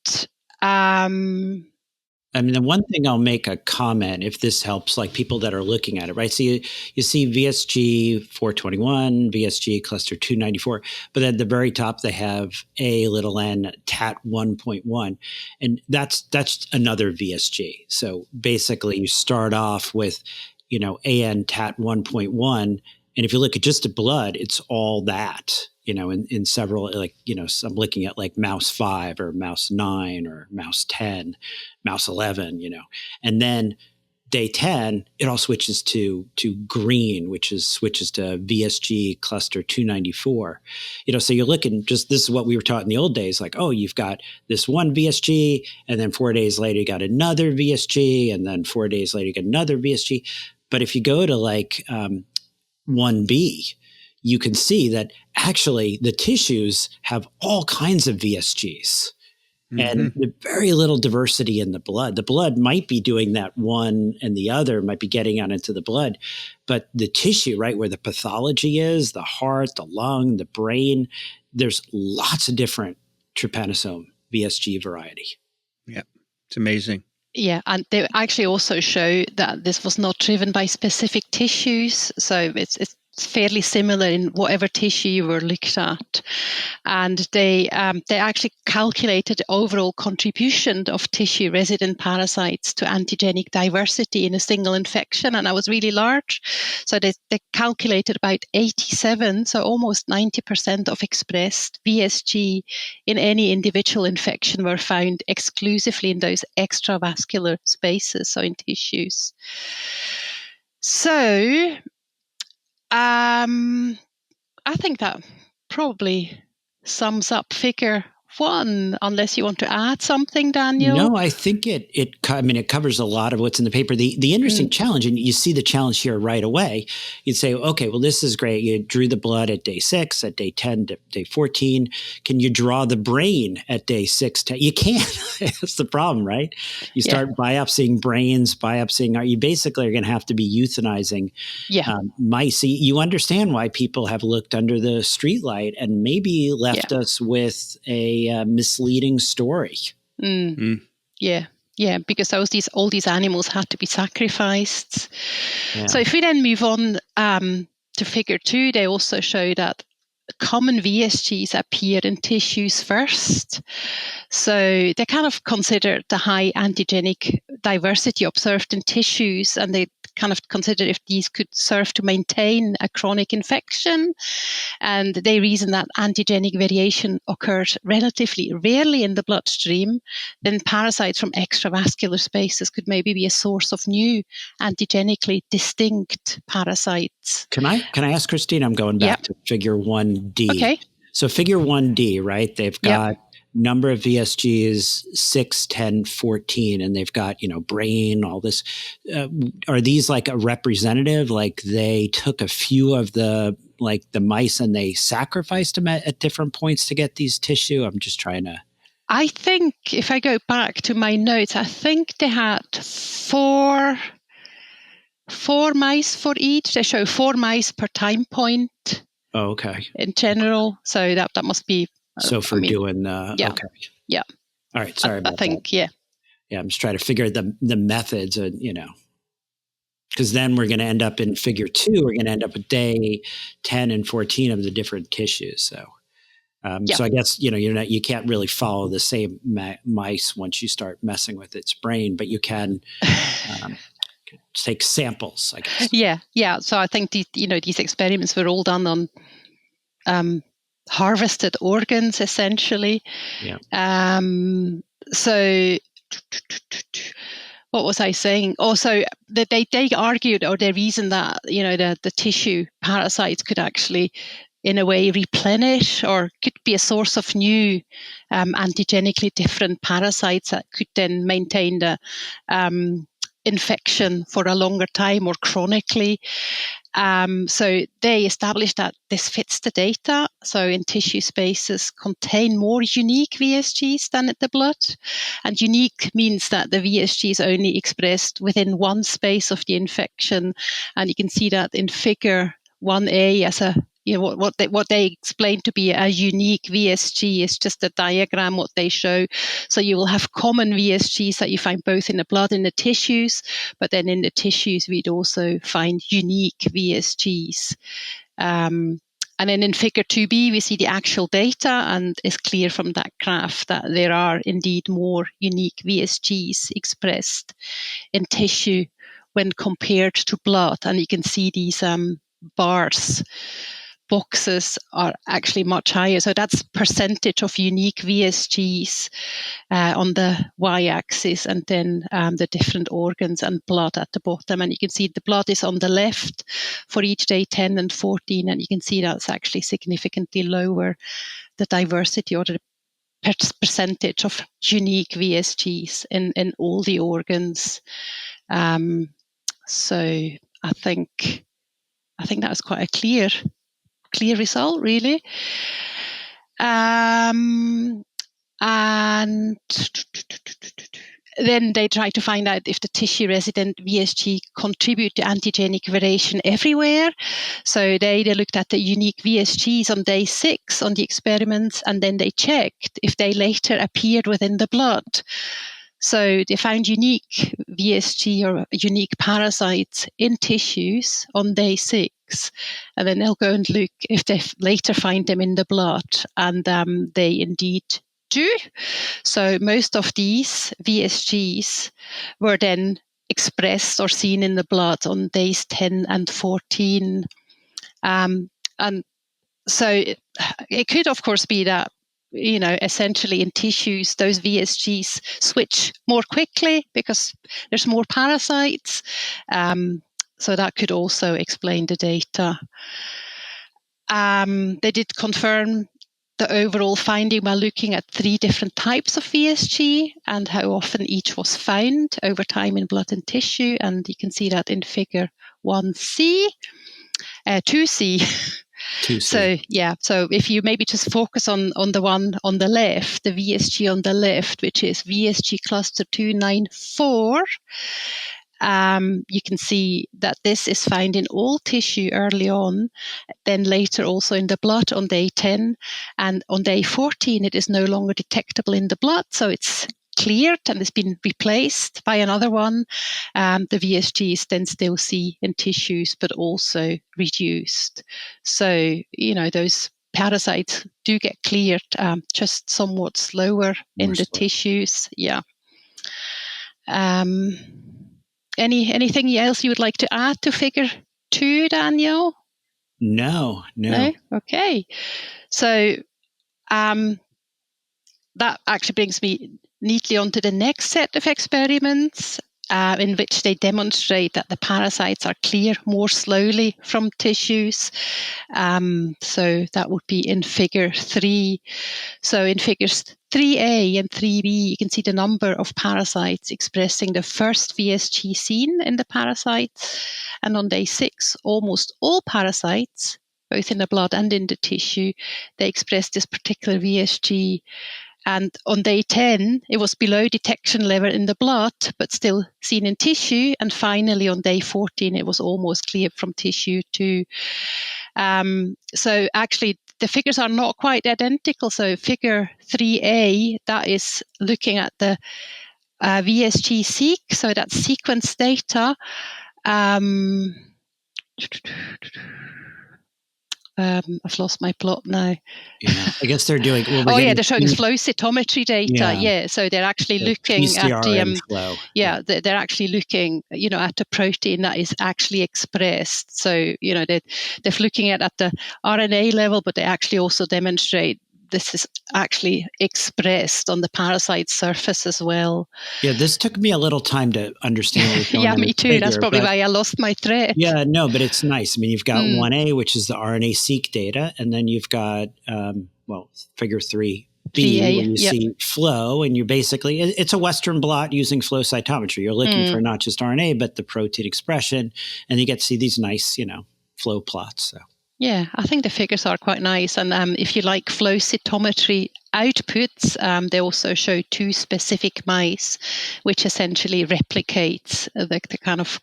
I mean, the one thing I'll make a comment, if this helps, like people that are looking at it, right? So you see VSG 421, VSG cluster 294, but at the very top they have A(n) TAT 1.1, and that's another VSG. So basically, you start off with, AN TAT 1.1, and if you look at just the blood, it's all that. In several, so I'm looking at like mouse 5 or mouse 9 or mouse 10, mouse 11, and then day 10, it all switches to green, which switches to VSG cluster 294. So you're looking, just this is what we were taught in the old days, like, oh, you've got this one VSG, and then 4 days later you got another VSG, and then 4 days later you got another VSG. But if you go to like 1B, you can see that actually the tissues have all kinds of VSGs and very little diversity in the blood. The blood might be doing that one and the other might be getting out into the blood, but the tissue, right, where the pathology is, the heart, the lung, the brain, there's lots of different trypanosome VSG variety. Yeah, it's amazing. Yeah, and they actually also show that this was not driven by specific tissues. So it's fairly similar in whatever tissue you were looked at. And they actually calculated the overall contribution of tissue resident parasites to antigenic diversity in a single infection, and that was really large. So they calculated about 87, so almost 90% of expressed VSG in any individual infection were found exclusively in those extravascular spaces, so in tissues. So I think that probably sums up figure 1, unless you want to add something, Daniel. No, I think it covers a lot of what's in the paper. The interesting challenge, and you see the challenge here right away. You'd say, okay, well, this is great. You drew the blood at day 6, at day 10, day 14. Can you draw the brain at day 6? You can't. That's the problem, right? You start biopsying brains, you basically are going to have to be euthanizing mice. So you understand why people have looked under the streetlight and maybe left us with a misleading story. Yeah, because all these animals had to be sacrificed. Yeah. So if we then move on to figure 2, they also show that common VSGs appear in tissues first. So they kind of considered the high antigenic diversity observed in tissues, and they kind of considered if these could serve to maintain a chronic infection. And they reasoned that antigenic variation occurred relatively rarely in the bloodstream. Then parasites from extravascular spaces could maybe be a source of new antigenically distinct parasites. Can I ask Christine? I'm going back to figure 1D. Okay. So figure 1D, right? They've got number of VSGs 6, 10, 14, and they've got, brain, all this. Are these like a representative? Like they took a few of the mice and they sacrificed them at different points to get these tissue? I'm just trying to. I think if I go back to my notes, I think they had four mice for each. They show 4 mice per time point. Oh, okay. In general. So that must be. Doing, okay. Yeah. All right. Sorry about that. I think, yeah. Yeah. I'm just trying to figure the methods and, because then we're going to end up in figure 2. We're going to end up at day 10 and 14 of the different tissues. So, so I guess, you can't really follow the same mice once you start messing with its brain, but you can take samples, I guess. Yeah. So I think these experiments were all done on harvested organs, essentially. Yeah. So what was I saying? Also, that they argued, or they reasoned that the tissue parasites could actually, in a way, replenish or could be a source of new antigenically different parasites that could then maintain the infection for a longer time or chronically. So they established that this fits the data. So in tissue spaces contain more unique VSGs than in the blood. And unique means that the VSG is only expressed within one space of the infection. And you can see that in figure 1A as a what they explain to be a unique VSG is just a diagram what they show. So you will have common VSGs that you find both in the blood and the tissues, but then in the tissues we'd also find unique VSGs. And then in figure 2b, we see the actual data, and it's clear from that graph that there are indeed more unique VSGs expressed in tissue when compared to blood. And you can see these boxes are actually much higher. So that's percentage of unique VSGs on the y-axis, and then the different organs and blood at the bottom. And you can see the blood is on the left for each day 10 and 14, and you can see that's actually significantly lower, the diversity or the percentage of unique VSGs in all the organs. So I think that was quite a clear result, really. And then they try to find out if the tissue resident VSG contribute to antigenic variation everywhere. So they looked at the unique VSGs on day 6 on the experiments, and then they checked if they later appeared within the blood. So they found unique VSG or unique parasites in tissues on day 6, and then they'll go and look if they later find them in the blood, and they indeed do. So most of these VSGs were then expressed or seen in the blood on days 10 and 14. And so it could, of course, be that, essentially in tissues, those VSGs switch more quickly because there's more parasites. So that could also explain the data. They did confirm the overall finding by looking at 3 different types of VSG and how often each was found over time in blood and tissue. And you can see that in figure 2C. So if you maybe just focus on the one on the left, the VSG on the left, which is VSG cluster 294, you can see that this is found in all tissue early on, then later also in the blood on day 10, and on day 14 it is no longer detectable in the blood, so it's cleared and it's been replaced by another one. The VSGs then still see in tissues, but also reduced. So, those parasites do get cleared, just somewhat slower in the tissues. Yeah. Anything else you would like to add to figure 2, Daniel? No. Okay. So that actually brings me neatly onto the next set of experiments, in which they demonstrate that the parasites are clear more slowly from tissues. So that would be in figure 3. So in figures 3A and 3B, you can see the number of parasites expressing the first VSG seen in the parasites. And on day 6, almost all parasites, both in the blood and in the tissue, they express this particular VSG. And on day 10, it was below detection level in the blood, but still seen in tissue. And finally, on day 14, it was almost cleared from tissue too. So actually, the figures are not quite identical. So figure 3A, that is looking at the VSG-seq, so that's sequence data. I've lost my plot now. Yeah, I guess they're doing. They're showing flow cytometry data. Yeah, so they're actually looking at the flow. They're actually looking, at the protein that is actually expressed. So they're looking at the RNA level, but they actually also demonstrate this is actually expressed on the parasite surface as well. Yeah, this took me a little time to understand. Yeah, me too. That's probably why I lost my thread. Yeah, no, but it's nice. I mean, you've got 1A, which is the RNA-seq data, and then you've got, figure 3B, where you see flow, and you're basically, it's a Western blot using flow cytometry. You're looking for not just RNA, but the protein expression, and you get to see these nice, flow plots. So. Yeah, I think the figures are quite nice. And if you like flow cytometry outputs, they also show 2 specific mice, which essentially replicates the kind of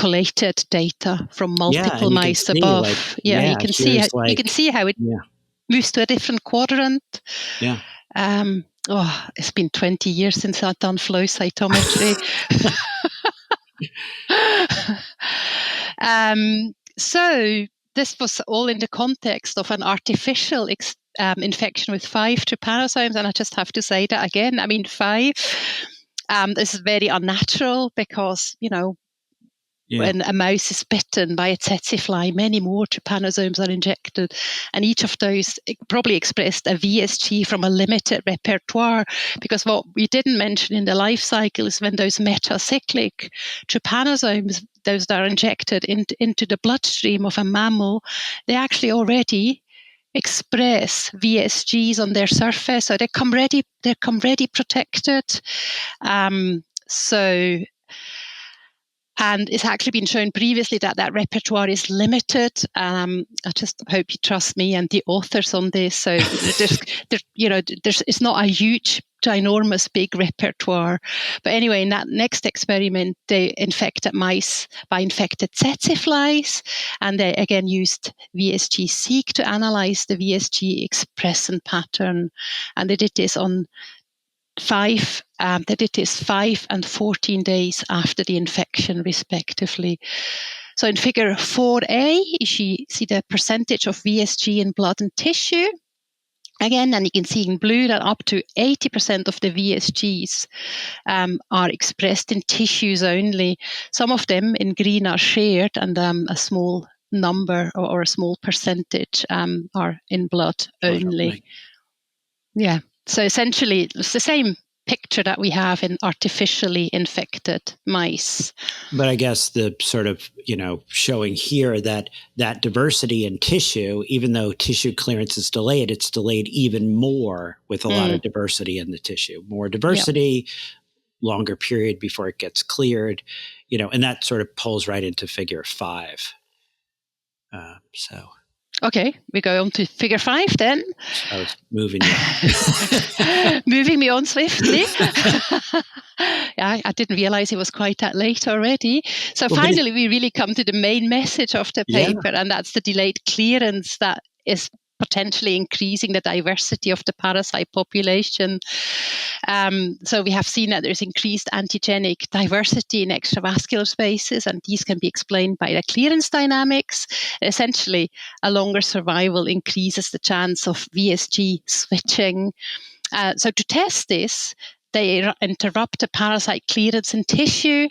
collated data from multiple and you mice can see, above. You can see here's you can see how it moves to a different quadrant. Yeah. It's been 20 years since I've done flow cytometry. So this was all in the context of an artificial infection with 5 trypanosomes, and I just have to say that again. I mean, 5. This is very unnatural because, when a mouse is bitten by a tsetse fly, many more trypanosomes are injected, and each of those probably expressed a VSG from a limited repertoire. Because what we didn't mention in the life cycle is when those metacyclic trypanosomes, those that are injected into the bloodstream of a mammal, they actually already express VSGs on their surface, so they come ready protected. And it's actually been shown previously that repertoire is limited. I just hope you trust me and the authors on this. So it's not a huge, ginormous, big repertoire. But anyway, in that next experiment, they infected mice by infected tsetse flies, and they again used VSG-seq to analyze the VSG expression pattern. And they did this on 5 and 14 days after the infection, respectively. So in figure 4a, you see the percentage of VSG in blood and tissue. Again, and you can see in blue that up to 80% of the VSGs are expressed in tissues only. Some of them in green are shared, and a small number or a small percentage are in blood only. Yeah. So essentially, it's the same picture that we have in artificially infected mice. But I guess the sort of, showing here that diversity in tissue, even though tissue clearance is delayed, it's delayed even more with a lot of diversity in the tissue. More diversity, longer period before it gets cleared, and that sort of pulls right into figure 5. Okay, we go on to figure 5 then. I was moving you. Moving me on swiftly. I didn't realize it was quite that late already. So finally, we really come to the main message of the paper, and that's the delayed clearance that is potentially increasing the diversity of the parasite population. So we have seen that there's increased antigenic diversity in extravascular spaces, and these can be explained by the clearance dynamics. Essentially, a longer survival increases the chance of VSG switching. So to test this, they interrupt the parasite clearance in tissue.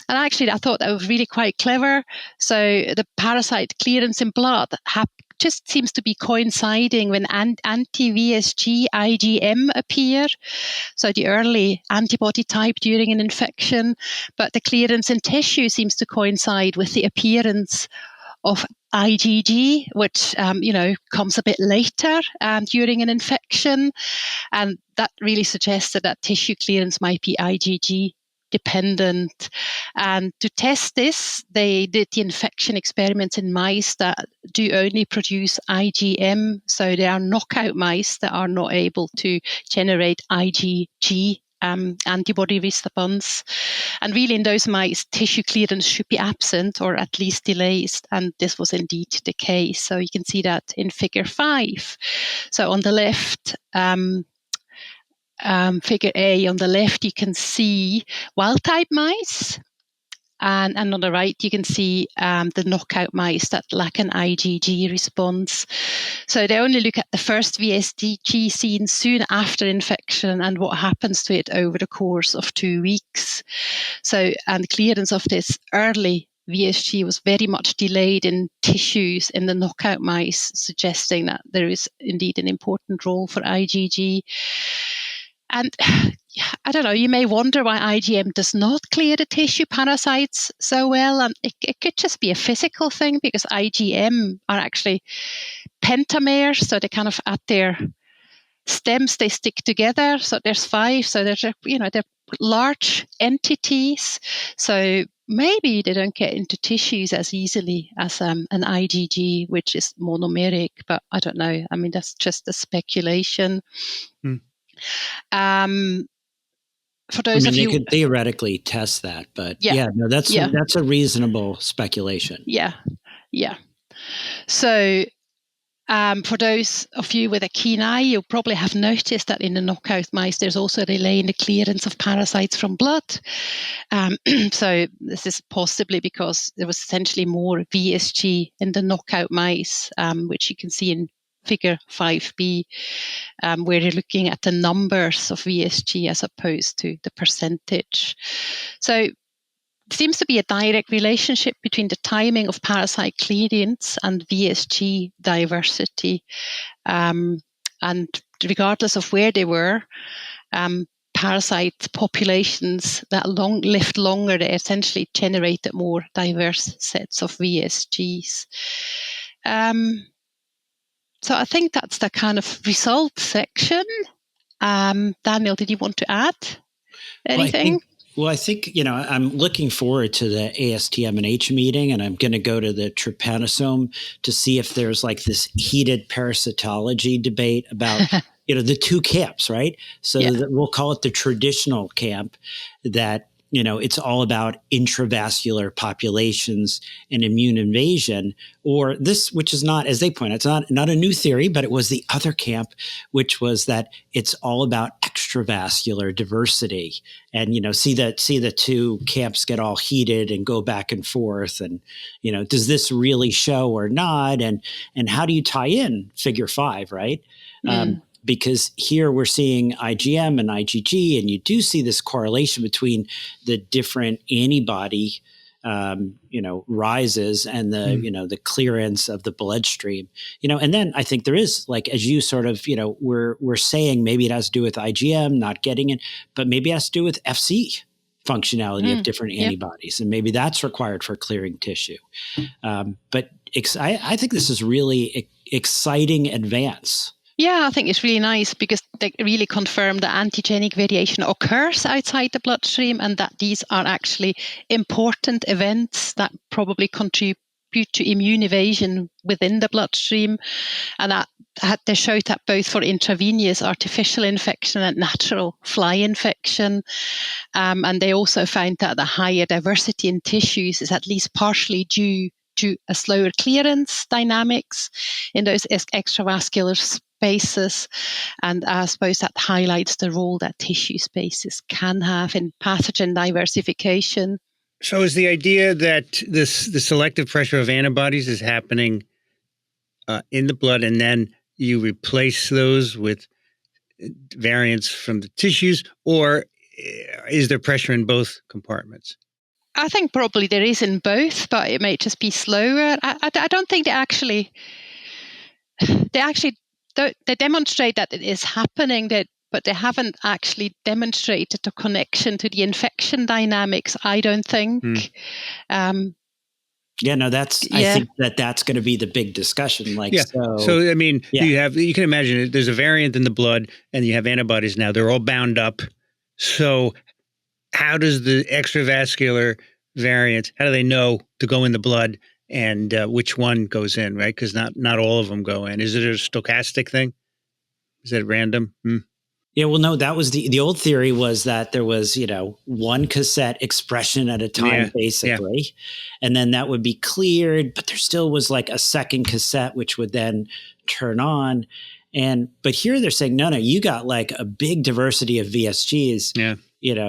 And actually, I thought that was really quite clever. So the parasite clearance in blood just seems to be coinciding when anti-VSG IgM appear, so the early antibody type during an infection. But the clearance in tissue seems to coincide with the appearance of IgG, which comes a bit later during an infection, and that really suggests that tissue clearance might be IgG dependent. And to test this, they did the infection experiments in mice that do only produce IgM, so they are knockout mice that are not able to generate IgG antibody response. And really in those mice, tissue clearance should be absent or at least delayed, and this was indeed the case. So you can see that in figure 5. So on the left, figure A, on the left you can see wild-type mice, and on the right you can see the knockout mice that lack an IgG response. So they only look at the first VSG seen soon after infection and what happens to it over the course of 2 weeks. So, and clearance of this early VSG was very much delayed in tissues in the knockout mice, suggesting that there is indeed an important role for IgG. And I don't know, you may wonder why IgM does not clear the tissue parasites so well. And it could just be a physical thing, because IgM are actually pentamers, so they kind of at their stems, they stick together. So there's 5, so they're large entities. So maybe they don't get into tissues as easily as an IgG, which is monomeric, but I don't know. I mean, that's just a speculation. for those of they you, could theoretically test that, but that's a reasonable speculation. Yeah. So for those of you with a keen eye, you'll probably have noticed that in the knockout mice, there's also a delay in the clearance of parasites from blood. So this is possibly because there was essentially more VSG in the knockout mice, which you can see in figure 5b, where you're looking at the numbers of VSG as opposed to the percentage. So seems to be a direct relationship between the timing of parasite clearance and VSG diversity. And regardless of where they were, parasite populations that lived longer, they essentially generated more diverse sets of VSGs. So I think that's the kind of result section. Daniel, did you want to add anything? Well, I think, I'm looking forward to the ASTM&H meeting, and I'm going to go to the Trypanosome to see if there's like this heated parasitology debate about, the two camps, right? So we'll call it the traditional camp that, it's all about intravascular populations and immune invasion, or this, which is not, as they point out, it's not a new theory, but it was the other camp, which was that it's all about extravascular diversity. And, see the two camps get all heated and go back and forth. And, does this really show or not? And how do you tie in figure 5, right? Because here we're seeing IgM and IgG, and you do see this correlation between the different antibody, rises and the, the clearance of the bloodstream, and then I think there is, like, as you sort of, we're saying maybe it has to do with IgM not getting it, but maybe it has to do with FC functionality of different antibodies. And maybe that's required for clearing tissue. But I think this is really exciting advance. Yeah, I think it's really nice because they really confirm that antigenic variation occurs outside the bloodstream and that these are actually important events that probably contribute to immune evasion within the bloodstream. And that they showed that both for intravenous artificial infection and natural fly infection. And they also found that the higher diversity in tissues is at least partially due to a slower clearance dynamics in those extravascular spaces. And I suppose that highlights the role that tissue spaces can have in pathogen diversification. So is the idea that the selective pressure of antibodies is happening in the blood, and then you replace those with variants from the tissues, or is there pressure in both compartments? I think probably there is in both, but it may just be slower. I don't think they demonstrate that it is happening, but they haven't actually demonstrated the connection to the infection dynamics, I don't think. I think that's going to be the big discussion. So I mean, you can imagine there's a variant in the blood and you have antibodies now, they're all bound up. So how does the extravascular variant, how do they know to go in the blood and which one goes in, right? Because not all of them go in. Is it a stochastic thing? Is it random? Yeah, well, no, that was the old theory was that there was, one cassette expression at a time, basically. Yeah. And then that would be cleared, but there still was like a second cassette, which would then turn on. But here they're saying, no, you got like a big diversity of VSGs. Yeah.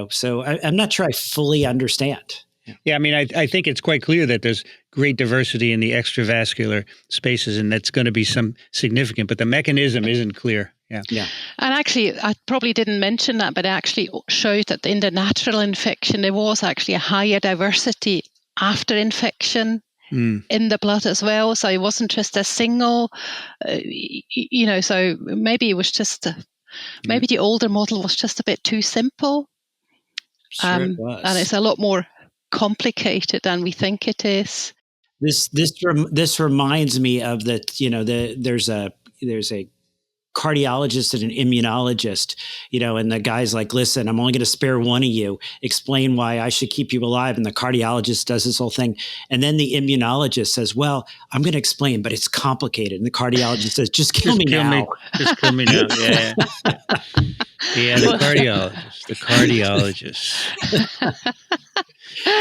So I'm not sure I fully understand. Yeah, I mean, I think it's quite clear that there's great diversity in the extravascular spaces, and that's going to be some significant, but the mechanism isn't clear. Yeah. And actually, I probably didn't mention that, but it actually showed that in the natural infection, there was actually a higher diversity after infection in the blood as well. So it wasn't just a single, so maybe it was just, maybe the older model was just a bit too simple. Sure it was. And it's a lot more complicated than we think it is. This reminds me of that, there's a cardiologist and an immunologist, and the guy's like, listen, I'm only going to spare one of you. Explain why I should keep you alive. And the cardiologist does this whole thing. And then the immunologist says, well, I'm going to explain, but it's complicated. And the cardiologist says, just kill me now. Just kill me now. Yeah. Yeah, the cardiologist.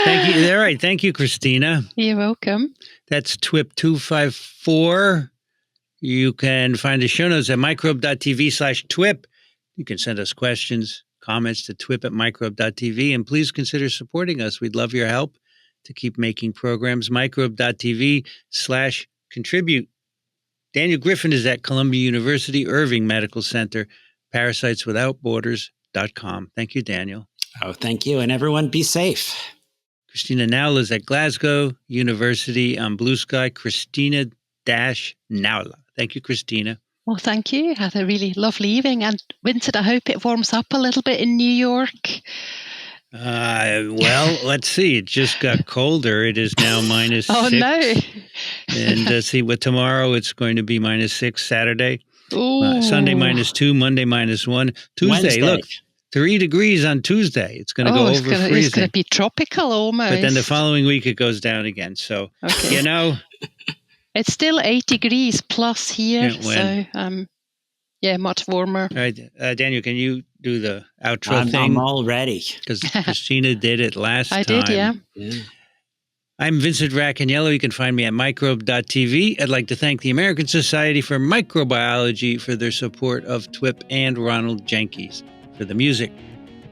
Thank you. All right. Thank you, Christina. You're welcome. That's TWiP 254. You can find the show notes at microbe.tv/TWiP. You can send us questions, comments to TWiP@microbe.tv. And please consider supporting us. We'd love your help to keep making programs. Microbe.tv/contribute. Daniel Griffin is at Columbia University Irving Medical Center, parasiteswithoutborders.com. Thank you, Daniel. Oh, thank you. And everyone be safe. Christina Naula is at Glasgow University on Blue Sky. Christina-Naula. Thank you, Christina. Well, thank you. Had a really lovely evening. And Vincent, I hope it warms up a little bit in New York. Well, let's see. It just got colder. It is now -6. Oh, no. And see, tomorrow it's going to be -6, Saturday. Ooh. Sunday -2, Monday -1. Tuesday, Wednesday. Look, 3 degrees on Tuesday. It's going to go over freezing. It's going to be tropical almost. But then the following week it goes down again. So, It's still 8 degrees plus here. Yeah, so, much warmer. All right, Daniel, can you do the outro thing? I'm all ready. Because Christina did it last time. I did, yeah. I'm Vincent Racaniello. You can find me at microbe.tv. I'd like to thank the American Society for Microbiology for their support of TWiP and Ronald Jenkins for the music.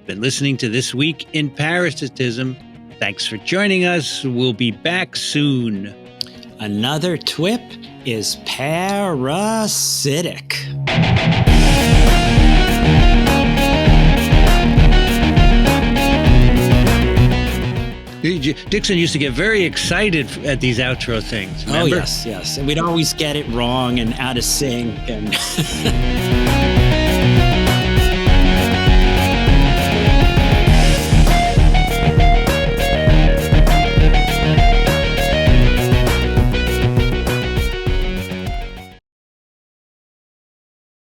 Been listening to This Week in Parasitism. Thanks for joining us. We'll be back soon. Another TWiP is parasitic. Dixon used to get very excited at these outro things. Remember? Oh, yes. And we'd always get it wrong and out of sync. And